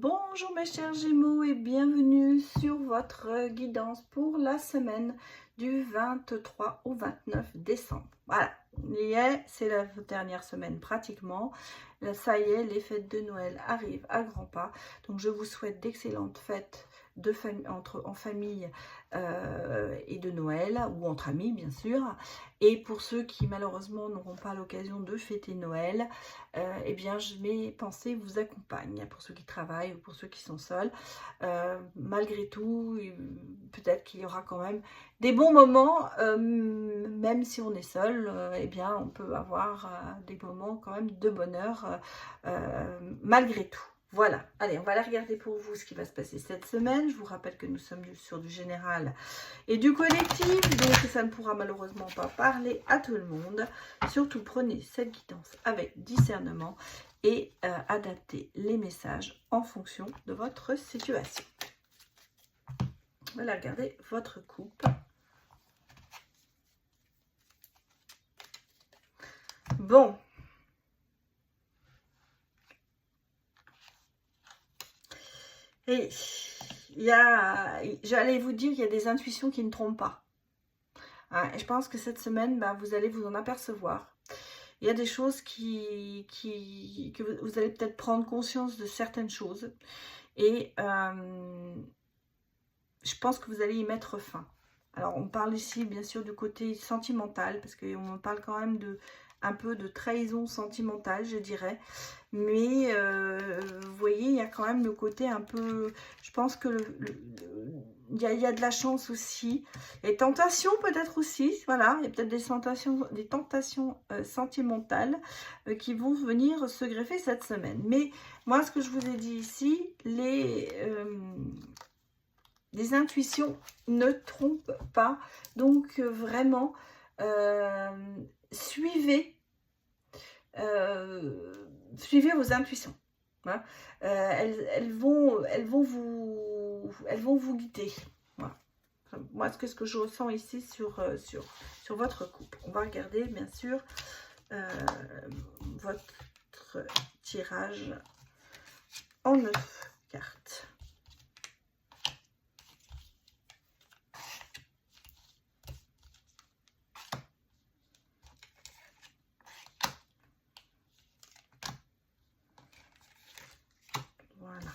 Bonjour mes chers Gémeaux et bienvenue sur votre guidance pour la semaine du 23 au 29 décembre. Voilà, c'est la dernière semaine pratiquement. Là, ça y est, les fêtes de Noël arrivent à grands pas. Donc je vous souhaite d'excellentes fêtes en famille et de Noël, ou entre amis bien sûr. Et pour ceux qui malheureusement n'auront pas l'occasion de fêter Noël, eh bien mes pensées vous accompagnent, pour ceux qui travaillent ou pour ceux qui sont seuls. Malgré tout, peut-être qu'il y aura quand même des bons moments, même si on est seul, eh bien on peut avoir des moments quand même de bonheur malgré tout. Voilà, allez, on va aller regarder pour vous ce qui va se passer cette semaine. Je vous rappelle que nous sommes sur du général et du collectif, donc ça ne pourra malheureusement pas parler à tout le monde. Surtout, prenez cette guidance avec discernement et adaptez les messages en fonction de votre situation. Voilà, regardez votre coupe. Bon. Et j'allais vous dire, il y a des intuitions qui ne trompent pas. Hein, et je pense que cette semaine, vous allez vous en apercevoir. Il y a des choses que vous allez peut-être prendre conscience de certaines choses. Et je pense que vous allez y mettre fin. Alors, on parle ici, bien sûr, du côté sentimental, parce qu'on parle quand même un peu de trahison sentimentale, je dirais. Mais, vous voyez, il y a quand même le côté un peu... Je pense que il y a de la chance aussi. Et tentations peut-être aussi, voilà. Il y a peut-être des tentations sentimentales qui vont venir se greffer cette semaine. Mais moi, ce que je vous ai dit ici, les intuitions ne trompent pas. Donc, vraiment, suivez vos intuitions. Hein. Elles vont vous guider. Voilà. Moi, ce que je ressens ici sur votre couple. On va regarder, bien sûr, votre tirage en 9 cartes. Voilà.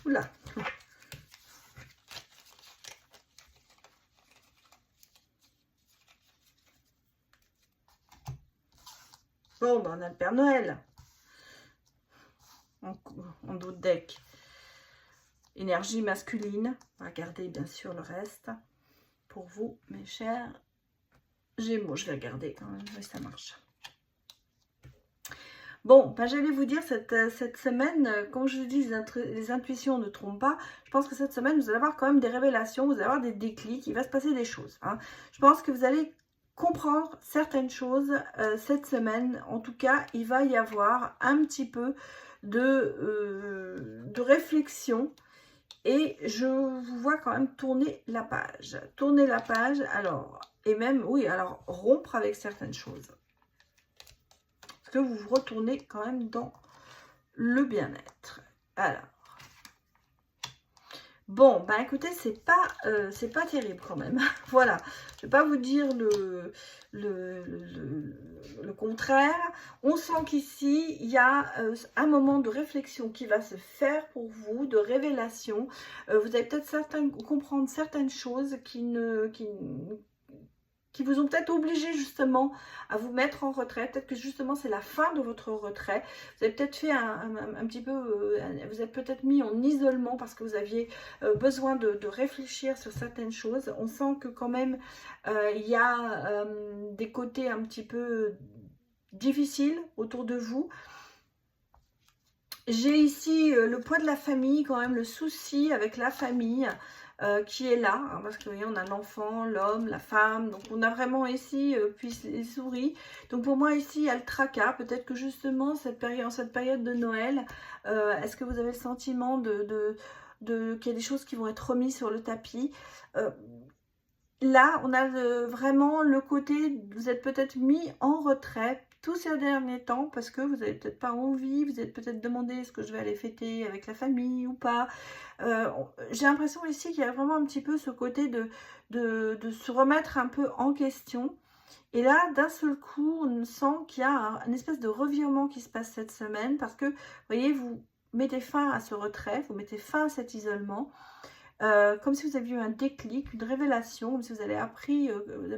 Oula. Bon, on a le Père Noël. En dos de deck. Énergie masculine. On va regarder bien sûr le reste. Pour vous, mes chers Gémeaux, je vais regarder quand même, oui, ça marche. Bon, j'allais vous dire, cette semaine, quand je dis les intuitions ne trompent pas, je pense que cette semaine, vous allez avoir quand même des révélations, vous allez avoir des déclics, il va se passer des choses. Hein. Je pense que vous allez comprendre certaines choses cette semaine. En tout cas, il va y avoir un petit peu de réflexion. Et je vous vois quand même tourner la page. Tourner la page, alors, et même, oui, alors, rompre avec certaines choses. Parce que vous vous retournez quand même dans le bien-être. Alors. Bon, écoutez, c'est pas terrible quand même. Voilà, je vais pas vous dire le contraire. On sent qu'ici, il y a un moment de réflexion qui va se faire pour vous, de révélation. Vous allez peut-être comprendre certaines choses qui vous ont peut-être obligé justement à vous mettre en retrait. Peut-être que justement c'est la fin de votre retrait. Vous avez peut-être fait un petit peu, vous êtes peut-être mis en isolement parce que vous aviez besoin de réfléchir sur certaines choses. On sent que quand même il y a des côtés un petit peu difficiles autour de vous. J'ai ici le poids de la famille, quand même le souci avec la famille. Qui est là, hein, parce que vous voyez, on a l'enfant, l'homme, la femme, donc on a vraiment ici, puis les souris. Donc pour moi ici, il y a le tracas, peut-être que justement, cette période de Noël, est-ce que vous avez le sentiment qu'il y a des choses qui vont être remises sur le tapis là, on a vraiment le côté, vous êtes peut-être mis en retrait, tous ces derniers temps, parce que vous n'avez peut-être pas envie, vous êtes peut-être demandé est-ce que je vais aller fêter avec la famille ou pas. J'ai l'impression ici qu'il y a vraiment un petit peu ce côté de se remettre un peu en question. Et là, d'un seul coup, on sent qu'il y a un espèce de revirement qui se passe cette semaine, parce que, vous voyez, vous mettez fin à ce retrait, vous mettez fin à cet isolement, comme si vous aviez eu un déclic, une révélation, comme si vous avez appris à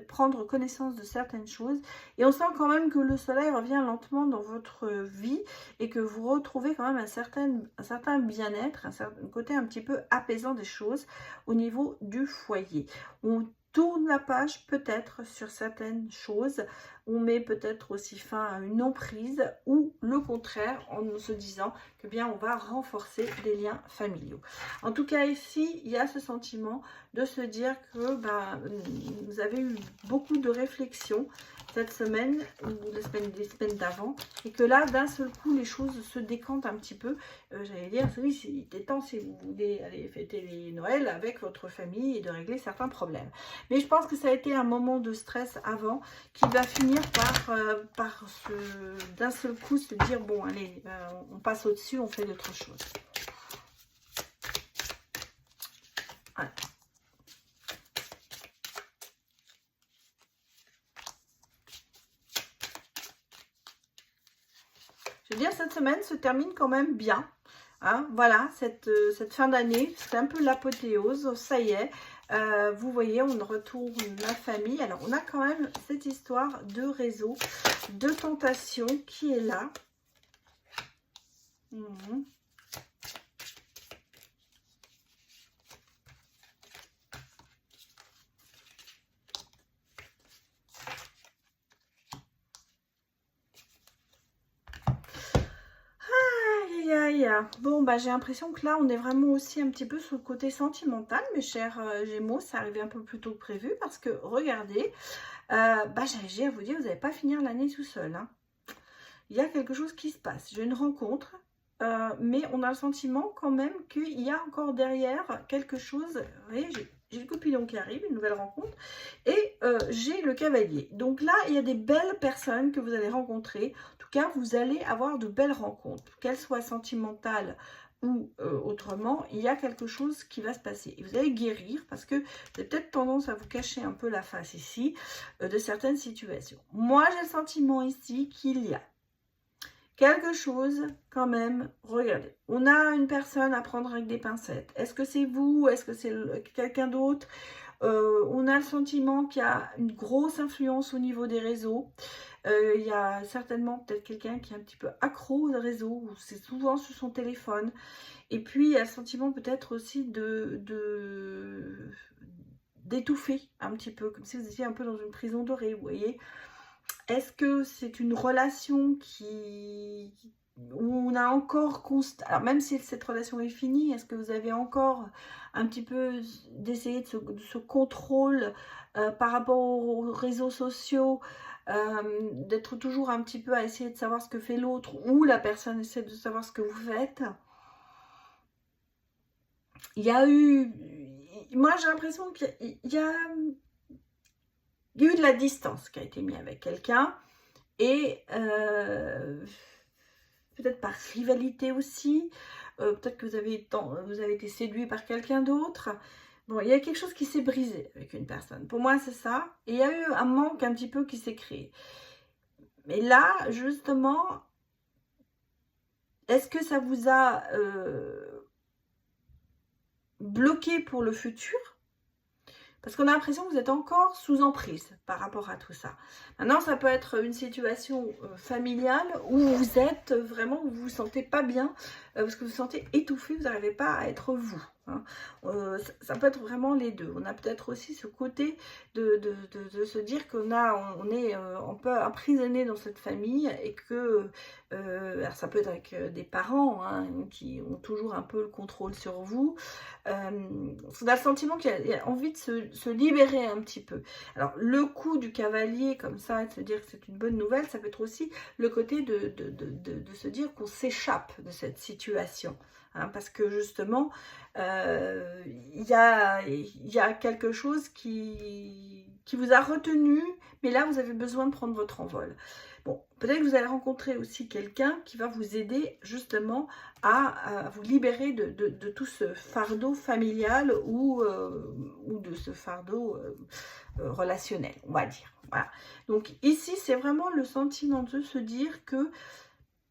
prendre connaissance de certaines choses. Et on sent quand même que le soleil revient lentement dans votre vie et que vous retrouvez quand même un certain bien-être, un certain côté un petit peu apaisant des choses au niveau du foyer. On tourne la page peut-être sur certaines choses, on met peut-être aussi fin à une emprise, ou le contraire, en se disant que bien on va renforcer des liens familiaux. En tout cas ici, il y a ce sentiment de se dire que vous avez eu beaucoup de réflexions cette semaine ou les semaines d'avant, et que là d'un seul coup les choses se décantent un petit peu. J'allais dire, oui, c'est était temps si vous voulez aller fêter les Noël avec votre famille et de régler certains problèmes. Mais je pense que ça a été un moment de stress avant qui va finir par d'un seul coup se dire bon allez, on passe au-dessus, on fait d'autres choses. Voilà. Je veux dire, cette semaine se termine quand même bien. Hein, voilà, cette fin d'année, c'est un peu l'apothéose, ça y est. Vous voyez, on retourne la famille. Alors, on a quand même cette histoire de réseau, de tentation qui est là. Bon, j'ai l'impression que là, on est vraiment aussi un petit peu sur le côté sentimental, mes chers Gémeaux. Ça arrivait un peu plus tôt que prévu parce que, regardez, j'ai à vous dire, vous n'allez pas finir l'année tout seul. Hein. Il y a quelque chose qui se passe. J'ai une rencontre, mais on a le sentiment quand même qu'il y a encore derrière quelque chose. Vous voyez, j'ai le Cupidon qui arrive, une nouvelle rencontre, et j'ai le Cavalier. Donc là, il y a des belles personnes que vous allez rencontrer. En tout cas, vous allez avoir de belles rencontres, qu'elles soient sentimentales ou autrement. Il y a quelque chose qui va se passer. Et vous allez guérir parce que vous avez peut-être tendance à vous cacher un peu la face ici de certaines situations. Moi, j'ai le sentiment ici qu'il y a quelque chose quand même. Regardez, on a une personne à prendre avec des pincettes. Est-ce que c'est vous? Est-ce que c'est quelqu'un d'autre? On a le sentiment qu'il y a une grosse influence au niveau des réseaux. Il y a certainement peut-être quelqu'un qui est un petit peu accro aux réseaux, ou c'est souvent sur son téléphone. Et puis, il y a le sentiment peut-être aussi d'étouffer un petit peu, comme si vous étiez un peu dans une prison dorée, vous voyez. Est-ce que c'est une relation où on a encore alors même si cette relation est finie, est-ce que vous avez encore un petit peu d'essayer de ce contrôle par rapport aux réseaux sociaux, d'être toujours un petit peu à essayer de savoir ce que fait l'autre, ou la personne essaie de savoir ce que vous faites? Il y a eu, moi j'ai l'impression qu'il y a eu de la distance qui a été mise avec quelqu'un, et peut-être par rivalité aussi, peut-être que vous avez été séduit par quelqu'un d'autre. Bon, il y a quelque chose qui s'est brisé avec une personne. Pour moi, c'est ça. Et il y a eu un manque un petit peu qui s'est créé. Mais là, justement, est-ce que ça vous a bloqué pour le futur? Parce qu'on a l'impression que vous êtes encore sous emprise par rapport à tout ça. Maintenant, ça peut être une situation familiale où vous êtes vraiment, où vous ne vous sentez pas bien, parce que vous vous sentez étouffé, vous n'arrivez pas à être vous. Hein. Ça peut être vraiment les deux. On a peut-être aussi ce côté de se dire on est un peu emprisonné dans cette famille, et que alors ça peut être avec des parents qui ont toujours un peu le contrôle sur vous. On a le sentiment qu'il y a envie de se libérer un petit peu. Alors le coup du Cavalier comme ça, et de se dire que c'est une bonne nouvelle, ça peut être aussi le côté de se dire qu'on s'échappe de cette situation. hein, parce que justement, il y a quelque chose qui vous a retenu, mais là, vous avez besoin de prendre votre envol. Bon, peut-être que vous allez rencontrer aussi quelqu'un qui va vous aider justement à vous libérer de tout ce fardeau familial ou de ce fardeau relationnel, on va dire. Voilà. Donc ici, c'est vraiment le sentiment de se dire que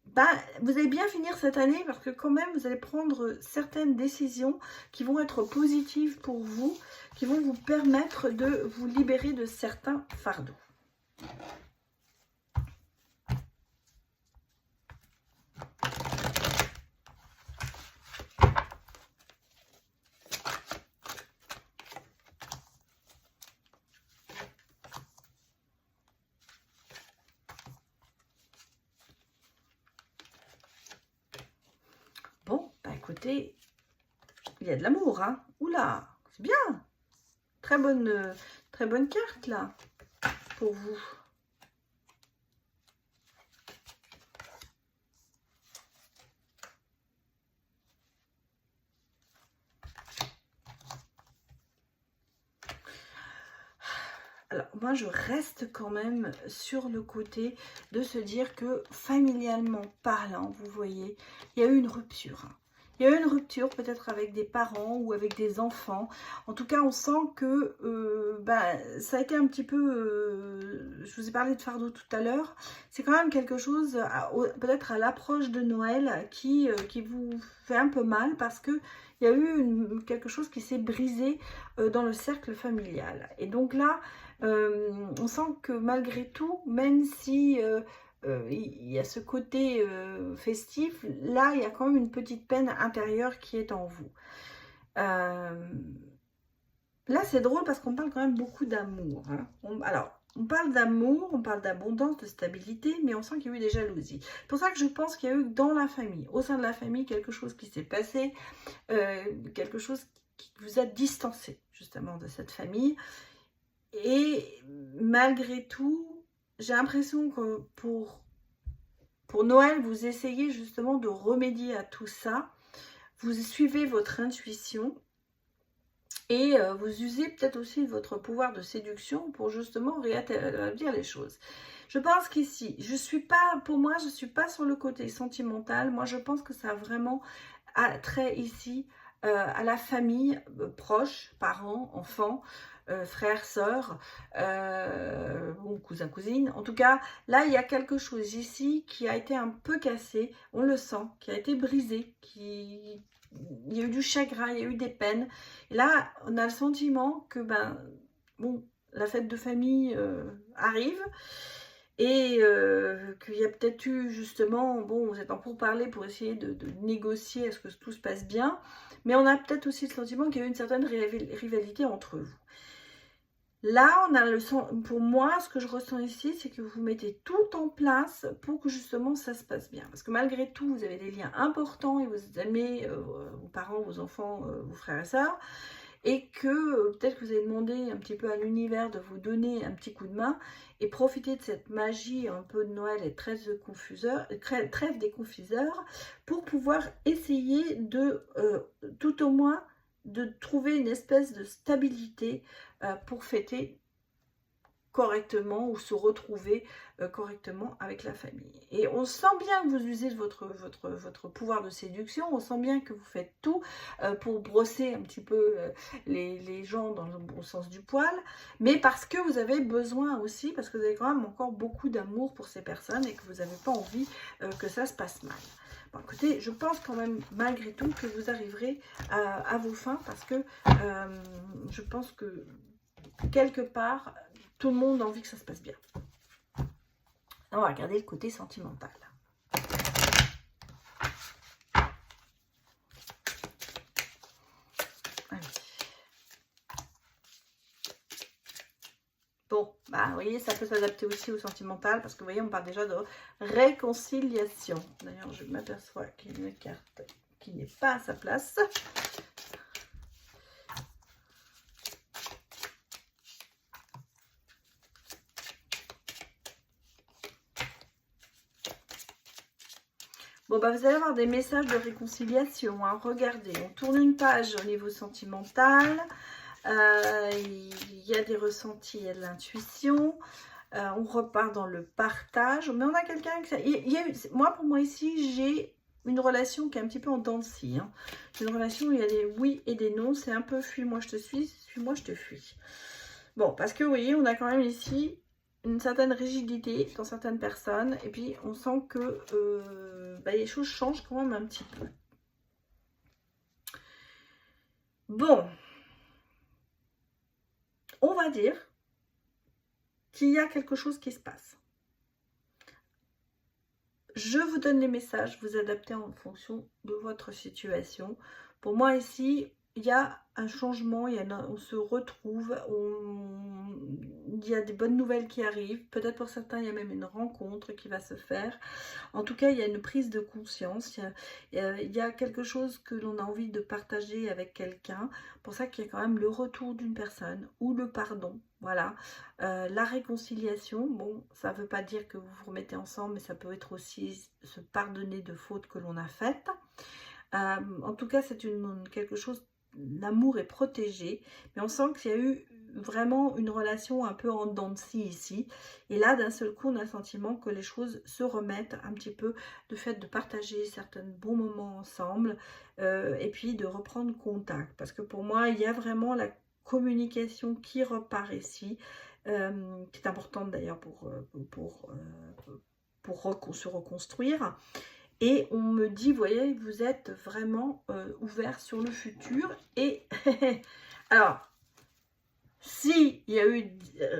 bah, vous allez bien finir cette année parce que quand même, vous allez prendre certaines décisions qui vont être positives pour vous, qui vont vous permettre de vous libérer de certains fardeaux. Bon, bah écoutez, il y a de l'amour, hein. Oula, c'est bien. Très bonne carte, là, pour vous. Alors, moi, je reste quand même sur le côté de se dire que, familialement parlant, vous voyez, il y a eu une rupture. Il y a eu une rupture peut-être avec des parents ou avec des enfants. En tout cas, on sent que ça a été un petit peu... je vous ai parlé de fardeau tout à l'heure. C'est quand même quelque chose, peut-être à l'approche de Noël, qui vous fait un peu mal parce que il y a eu quelque chose qui s'est brisé dans le cercle familial. Et donc là, on sent que malgré tout, même si il y a ce côté festif, là, il y a quand même une petite peine intérieure qui est en vous. Là, c'est drôle parce qu'on parle quand même beaucoup d'amour. Hein. Alors, on parle d'amour, on parle d'abondance, de stabilité, mais on sent qu'il y a eu des jalousies. C'est pour ça que je pense qu'il y a eu dans la famille, au sein de la famille, quelque chose qui s'est passé, quelque chose qui vous a distancé justement de cette famille. Et malgré tout, j'ai l'impression que pour Noël, vous essayez justement de remédier à tout ça. Vous suivez votre intuition et vous usez peut-être aussi de votre pouvoir de séduction pour justement rétablir les choses. Je pense qu'ici, pour moi, je ne suis pas sur le côté sentimental. Moi, je pense que ça a vraiment trait ici à la famille proche, parents, enfants, frères, sœurs, ou cousins, cousines. En tout cas, là, il y a quelque chose ici qui a été un peu cassé, on le sent, qui a été brisé, il y a eu du chagrin, il y a eu des peines. Et là, on a le sentiment que, la fête de famille arrive et qu'il y a peut-être eu justement, vous êtes en pourparlers pour essayer de négocier à ce que tout se passe bien, mais on a peut-être aussi le sentiment qu'il y a eu une certaine rivalité entre vous. Là, pour moi, ce que je ressens ici, c'est que vous mettez tout en place pour que justement ça se passe bien. Parce que malgré tout, vous avez des liens importants et vous aimez vos parents, vos enfants, vos frères et sœurs. Et que peut-être que vous avez demandé un petit peu à l'univers de vous donner un petit coup de main et profiter de cette magie un peu de Noël et trêve des confiseurs pour pouvoir essayer de, tout au moins, de trouver une espèce de stabilité pour fêter correctement ou se retrouver correctement avec la famille. Et on sent bien que vous usez de votre pouvoir de séduction, on sent bien que vous faites tout pour brosser un petit peu les gens dans le bon sens du poil, mais parce que vous avez besoin aussi, parce que vous avez quand même encore beaucoup d'amour pour ces personnes et que vous n'avez pas envie que ça se passe mal. Bon, écoutez, je pense quand même malgré tout que vous arriverez à vos fins parce que je pense que quelque part, tout le monde a envie que ça se passe bien. On va regarder le côté sentimental. Allez. Bon, vous voyez, ça peut s'adapter aussi au sentimental parce que vous voyez, on parle déjà de réconciliation. D'ailleurs, je m'aperçois qu'il y a une carte qui n'est pas à sa place. Bon, bah, vous allez avoir des messages de réconciliation. Hein. Regardez, on tourne une page au niveau sentimental. Il y a des ressentis, il y a de l'intuition. On repart dans le partage. Mais on a quelqu'un qui... Pour moi ici, j'ai une relation qui est un petit peu en dents de scie. Hein. C'est une relation où il y a des oui et des non. C'est un peu fuis-moi, je te suis, suis-moi, je te fuis. Bon, parce que vous voyez, on a quand même ici une certaine rigidité dans certaines personnes. Et puis, on sent que les choses changent quand même un petit peu. Bon. On va dire qu'il y a quelque chose qui se passe. Je vous donne les messages, vous adaptez en fonction de votre situation. Pour moi ici, il y a un changement, on se retrouve, il y a des bonnes nouvelles qui arrivent. Peut-être pour certains, il y a même une rencontre qui va se faire. En tout cas, il y a une prise de conscience. Il y a quelque chose que l'on a envie de partager avec quelqu'un. Pour ça qu'il y a quand même le retour d'une personne ou le pardon. Voilà. La réconciliation, bon, ça ne veut pas dire que vous vous remettez ensemble, mais ça peut être aussi se pardonner de fautes que l'on a faites. En tout cas, c'est quelque chose... L'amour est protégé, mais on sent qu'il y a eu vraiment une relation un peu en dents de scie ici. Et là, d'un seul coup, on a le sentiment que les choses se remettent un petit peu, le fait de partager certains bons moments ensemble, et puis de reprendre contact. Parce que pour moi, il y a vraiment la communication qui repart ici, qui est importante d'ailleurs pour se reconstruire. Et on me dit, vous voyez, vous êtes vraiment ouvert sur le futur. Et alors, s'il y a eu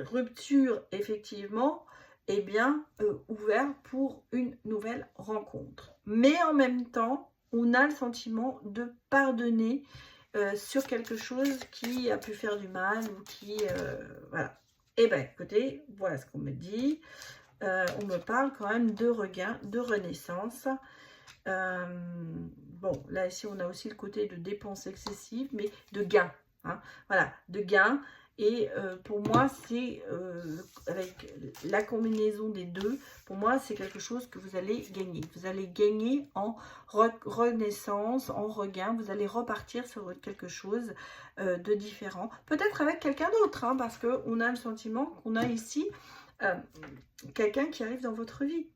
rupture, effectivement, eh bien, ouvert pour une nouvelle rencontre. Mais en même temps, on a le sentiment de pardonner sur quelque chose qui a pu faire du mal ou qui... voilà. Eh bien, écoutez, voilà ce qu'on me dit. On me parle quand même de regain, de renaissance. Bon, là ici on a aussi le côté de dépenses excessives, mais de gains. Hein, voilà, de gains. Et pour moi, c'est avec la combinaison des deux, pour moi, c'est quelque chose que vous allez gagner. Vous allez gagner en renaissance, en regain. Vous allez repartir sur quelque chose de différent. Peut-être avec quelqu'un d'autre, hein, parce qu'on a le sentiment qu'on a ici quelqu'un qui arrive dans votre vie.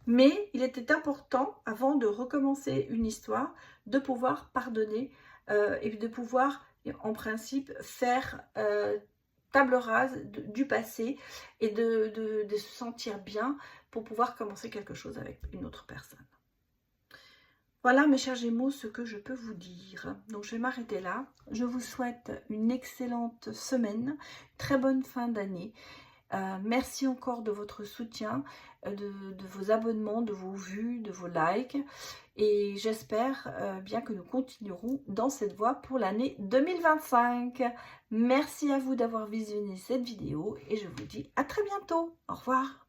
Mais il était important, avant de recommencer une histoire, de pouvoir pardonner et de pouvoir, en principe, faire table rase du passé et de se sentir bien pour pouvoir commencer quelque chose avec une autre personne. Voilà mes chers Gémeaux, ce que je peux vous dire. Donc je vais m'arrêter là. Je vous souhaite une excellente semaine, très bonne fin d'année. Merci encore de votre soutien, de vos abonnements, de vos vues, de vos likes. Et j'espère bien que nous continuerons dans cette voie pour l'année 2025. Merci à vous d'avoir visionné cette vidéo et je vous dis à très bientôt. Au revoir.